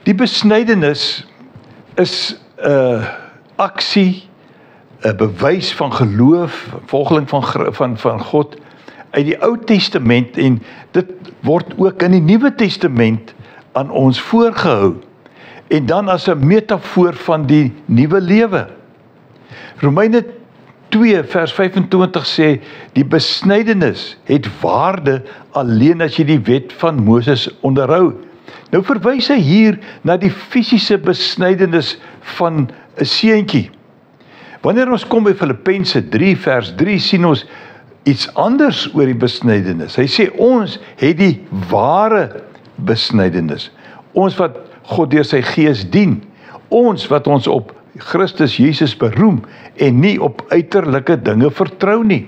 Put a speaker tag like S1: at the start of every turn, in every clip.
S1: Die besnydenis is 'n aksie, 'n bewys van geloof, volgeling van God uit die Ou Testament, en dit word ook in die Nuwe Testament aan ons voorgehou, en dan as 'n metafoor van die nuwe lewe. Romeine 2 vers 25 sê, die besnydenis het waarde alleen as jy die wet van Moses onderhou. Nou verwys hy hier na die fisiese besnydenis van 'n seentjie. Wanneer ons kom by Filippense 3 vers 3 sien ons iets anders oor die besnydenis. Hy sê ons het die ware besnydenis. Ons wat God deur sy gees dien. Ons wat ons op Christus Jesus beroem en nie op uiterlike dinge vertrou nie.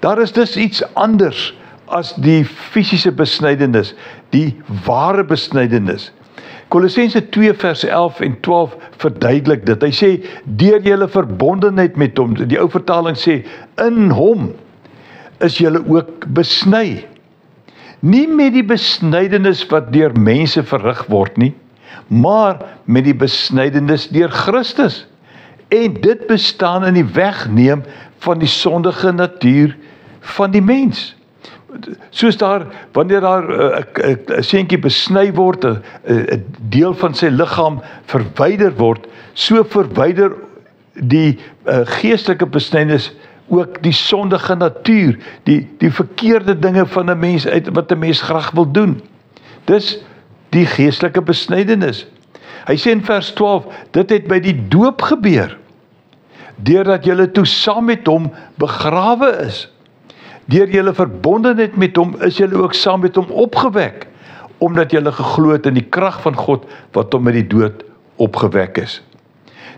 S1: Daar is dus iets anders as die fisiese besnydenis, die ware besnydenis. Kolossense 2 vers 11 en 12 verduidelik dit. Hy sê, deur julle verbondenheid met hom, die ou vertaling sê, in hom is julle ook besny. Nie met die besnydenis wat deur mense verrig word nie, maar met die besnydenis deur Christus. En dit bestaan in die wegneem van die sondige natuur van die mens. Soos wanneer daar 'n seentjie besny word, 'n deel van sy liggaam verwyder word, so verwyder die geestelike besnydenis ook die sondige natuur, die verkeerde dinge van 'n mens uit wat 'n mens graag wil doen. Dis die geestelike besnydenis. Hy sê in vers 12, dit het by die doop gebeur, deurdat julle toe saam met hom begrawe is. Deur julle verbondenheid met hom is julle ook saam met hom opgewek, omdat julle geglo het in die krag van God wat hom uit die dood opgewek is.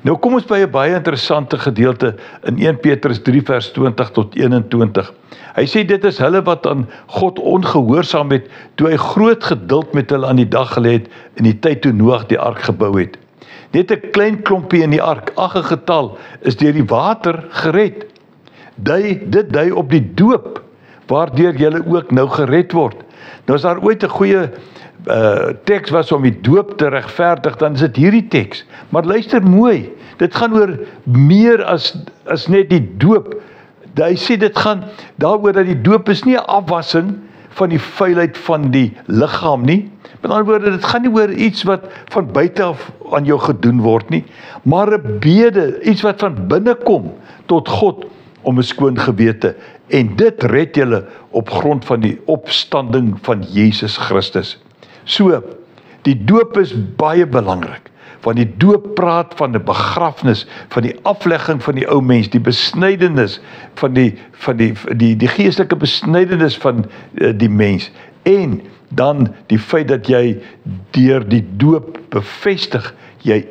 S1: Nou kom ons by 'n baie interessante gedeelte in 1 Petrus 3 vers 20 tot 21. Hy sê dit is hulle wat aan God ongehoorsaam het, toe hy groot geduld met hulle aan die dag gelê het in die tyd toe Noag die ark gebou het. Net 'n klein klompie in die ark, 8 getal, is deur die water gered. Dit dui op die doop, waardeur julle ook nou gered word. Nou as daar ooit 'n goeie teks was om die doop te regverdig, dan is dit hierdie teks. Maar luister mooi, dit gaan oor meer as net die doop. Hy sê dit gaan daaroor dat die doop is nie 'n afwassing van die vuilheid van die liggaam nie. Met ander woorde, dit gaan nie oor iets wat van buite af aan jou gedoen word nie, maar 'n bede, iets wat van binne kom tot God om 'n skoon gewete. En dit red julle op grond van die opstanding van Jesus Christus. So, die doop is baie belangrik, want die doop praat van 'n begrafnis, van die aflegging van die ou mens, die besnydenis van die geestelike besnydenis van die mens, en dan die feit dat jy deur die doop bevestig, jy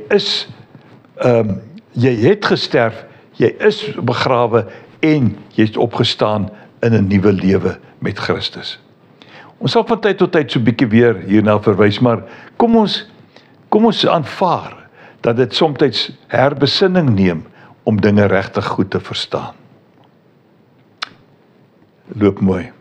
S1: het gesterf, jy is begrawe en jy is opgestaan in 'n nuwe lewe met Christus. Ons sal van tyd tot tyd so 'n bietjie weer hierna verwys, maar kom ons aanvaar dat dit soms herbesinning neem om dinge regtig goed te verstaan. Loop mooi.